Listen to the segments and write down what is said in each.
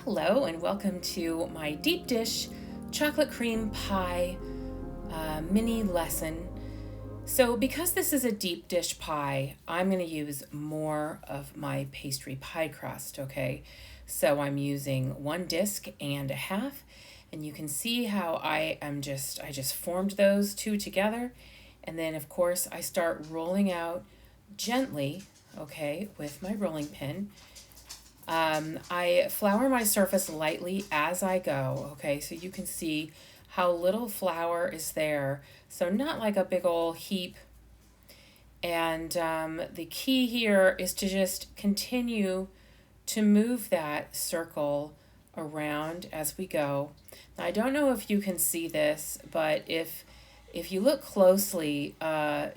Hello and welcome to my deep dish chocolate cream pie mini lesson. So because this is a deep dish pie, I'm going to use more of my pastry pie crust, okay? So I'm using 1.5 discs, and you can see how I just formed those two together. And then of course I start rolling out gently, okay, with my rolling pin. I flour my surface lightly as I go, okay, so you can see how little flour is there, so not like a big old heap. And the key here is to just continue to move that circle around as we go. Now, I don't know if you can see this, but if you look closely,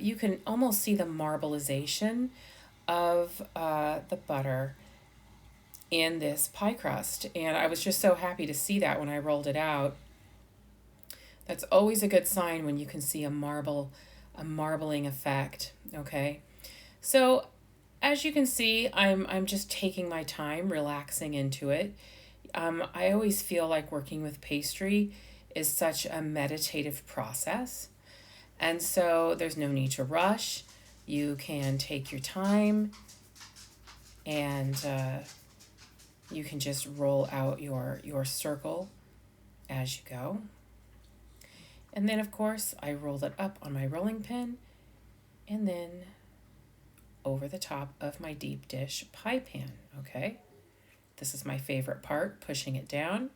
you can almost see the marbleization of the butter in this pie crust. And I was just so happy to see that when I rolled it out. That's always a good sign when you can see a marbling effect, okay? So as you can see, I'm just taking my time, relaxing into it. I always feel like working with pastry is such a meditative process. And so there's no need to rush. You can take your time and you can just roll out your circle as you go. And then of course I rolled it up on my rolling pin and then over the top of my deep dish pie pan, okay? This is my favorite part, pushing it down.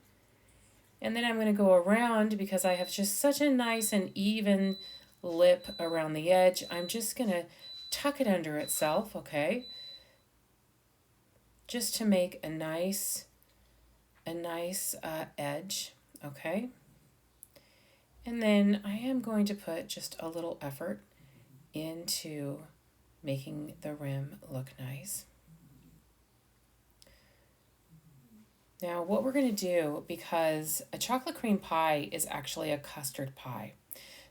And then I'm going to go around because I have just such a nice and even lip around the edge. I'm just going to tuck it under itself, okay? Just to make a nice edge, okay? And then I am going to put just a little effort into making the rim look nice. Now what we're going to do, because a chocolate cream pie is actually a custard pie,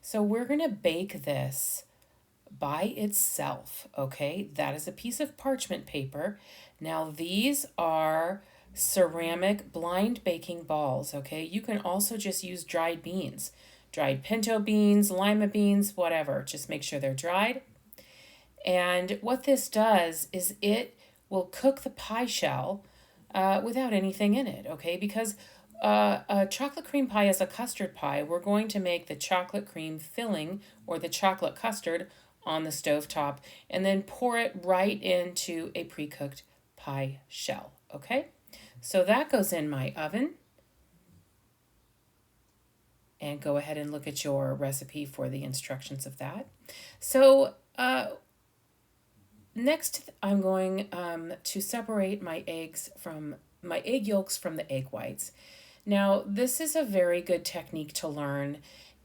so we're going to bake this by itself, okay? That is a piece of parchment paper. Now these are ceramic blind baking balls, okay? You can also just use dried beans, dried pinto beans, lima beans, whatever. Just make sure they're dried. And what this does is it will cook the pie shell without anything in it, okay? Because a chocolate cream pie is a custard pie. We're going to make the chocolate cream filling or the chocolate custard on the stovetop and then pour it right into a pre-cooked pie shell, okay? So that goes in my oven. And go ahead and look at your recipe for the instructions of that. So next I'm going to separate my egg yolks from the egg whites. Now this is a very good technique to learn.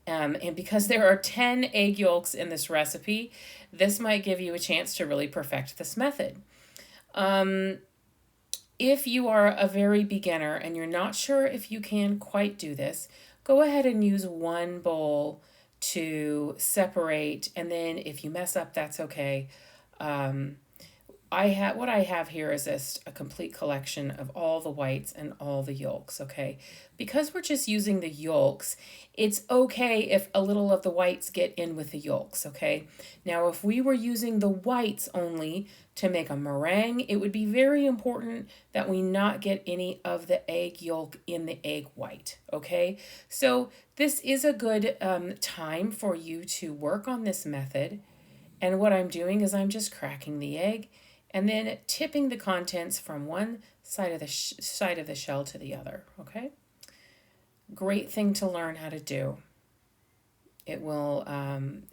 And because there are 10 egg yolks in this recipe, this might give you a chance to really perfect this method. If you are a very beginner and you're not sure if you can quite do this, go ahead and use one bowl to separate, and then if you mess up, that's okay. What I have here is just a complete collection of all the whites and all the yolks, okay? Because we're just using the yolks, it's okay if a little of the whites get in with the yolks, okay? Now, if we were using the whites only to make a meringue, it would be very important that we not get any of the egg yolk in the egg white, okay? So this is a good time for you to work on this method. And what I'm doing is I'm just cracking the egg and then tipping the contents from one side of the shell to the other, okay? Great thing to learn how to do. It will,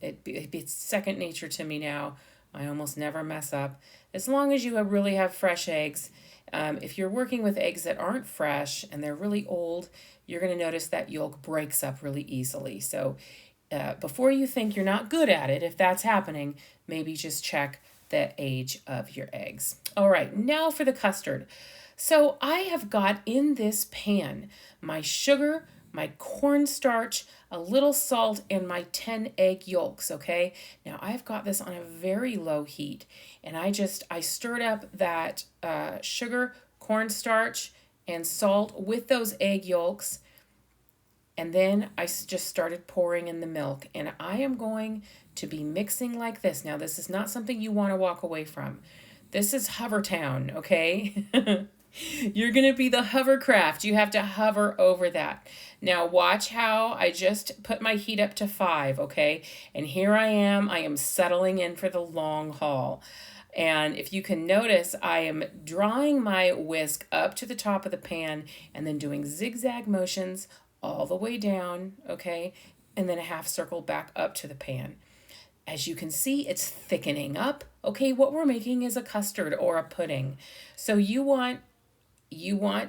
it's second nature to me now. I almost never mess up. As long as you really have fresh eggs. If you're working with eggs that aren't fresh and they're really old, you're going to notice that yolk breaks up really easily. So before you think you're not good at it, if that's happening, maybe just check the age of your eggs. All right, now for the custard. So I have got in this pan my sugar, my cornstarch, a little salt, and my 10 egg yolks, okay? Now I've got this on a very low heat, and I stirred up that sugar, cornstarch, and salt with those egg yolks. And then I just started pouring in the milk. And I am going to be mixing like this. Now, this is not something you want to walk away from. This is Hovertown, okay? You're going to be the hovercraft. You have to hover over that. Now, watch how I just put my heat up to 5, okay? And here I am settling in for the long haul. And if you can notice, I am drawing my whisk up to the top of the pan and then doing zigzag motions all the way down, okay? And then a half circle back up to the pan. As you can see, it's thickening up. Okay, what we're making is a custard or a pudding. So you want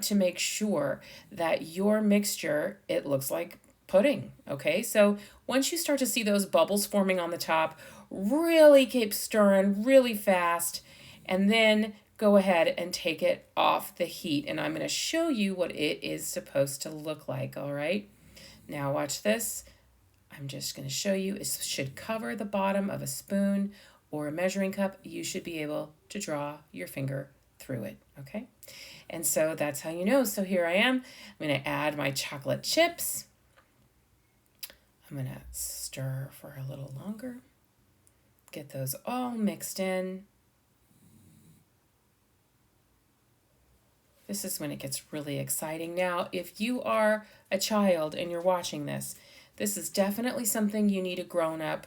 to make sure that your mixture, it looks like pudding, okay? So once you start to see those bubbles forming on the top, really keep stirring really fast, and then go ahead and take it off the heat. And I'm going to show you what it is supposed to look like, all right? Now watch this. I'm just going to show you. It should cover the bottom of a spoon or a measuring cup. You should be able to draw your finger through it, okay? And so that's how you know. So here I am. I'm going to add my chocolate chips. I'm going to stir for a little longer. Get those all mixed in. This is when it gets really exciting. Now, if you are a child and you're watching this is definitely something you need a grown-up.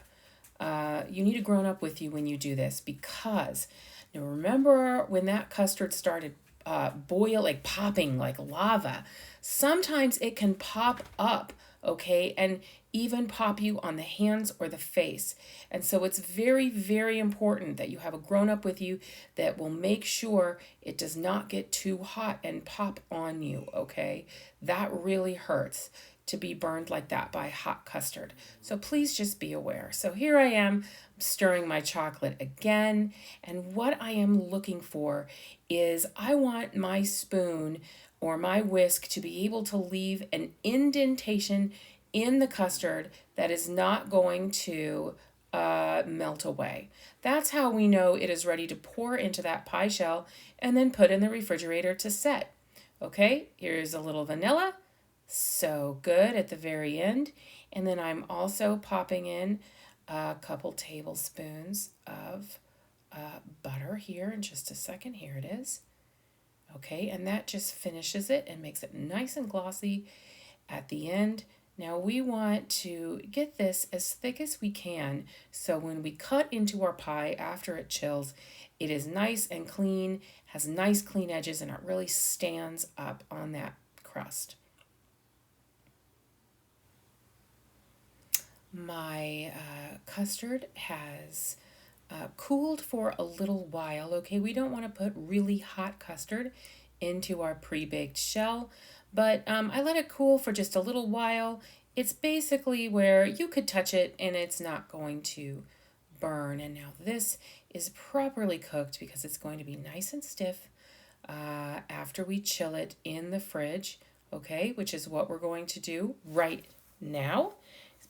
You need a grown-up with you when you do this, because now remember when that custard started popping like lava. Sometimes it can pop up, okay, and even pop you on the hands or the face. And so it's very, very important that you have a grown-up with you that will make sure it does not get too hot and pop on you, okay? That really hurts to be burned like that by hot custard. So please just be aware. So here I am stirring my chocolate again. And what I am looking for is I want my spoon or my whisk to be able to leave an indentation in the custard that is not going to melt away. That's how we know it is ready to pour into that pie shell and then put in the refrigerator to set. Okay, here's a little vanilla. So good at the very end. And then I'm also popping in a couple tablespoons of butter here in just a second. Here it is. Okay, and that just finishes it and makes it nice and glossy at the end. Now we want to get this as thick as we can, so when we cut into our pie after it chills, it is nice and clean, has nice clean edges, and it really stands up on that crust. My custard has cooled for a little while, okay? We don't want to put really hot custard into our pre-baked shell, but I let it cool for just a little while. It's basically where you could touch it and it's not going to burn. And now this is properly cooked because it's going to be nice and stiff after we chill it in the fridge, okay? Which is what we're going to do right now.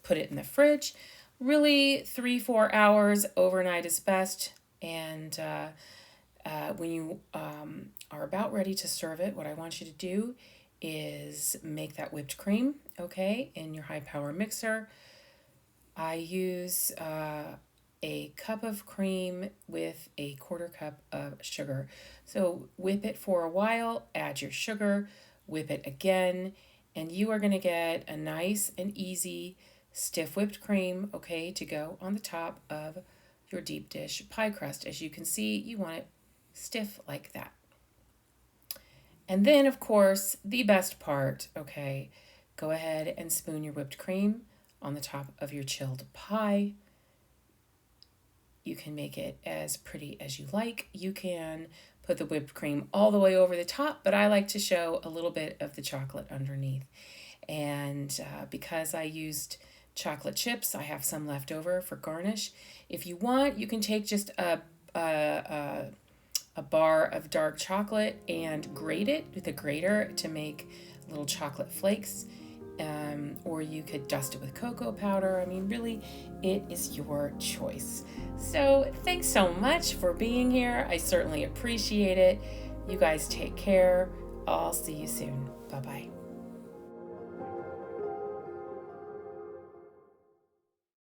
Put it in the fridge. Really 3-4 hours overnight is best. And when you are about ready to serve it, what I want you to do is make that whipped cream, okay, in your high power mixer. I use a cup of cream with a 1/4 cup of sugar. So whip it for a while, add your sugar, whip it again, and you are going to get a nice and easy stiff whipped cream, okay, to go on the top of your deep dish pie crust. As you can see, you want it stiff like that. And then, of course, the best part, okay, go ahead and spoon your whipped cream on the top of your chilled pie. You can make it as pretty as you like. You can put the whipped cream all the way over the top, but I like to show a little bit of the chocolate underneath. And because I used chocolate chips, I have some left over for garnish. If you want, you can take just a bar of dark chocolate and grate it with a grater to make little chocolate flakes, or you could dust it with cocoa powder. I mean, really, it is your choice. So thanks so much for being here. I certainly appreciate it. You guys take care. I'll see you soon. Bye-bye.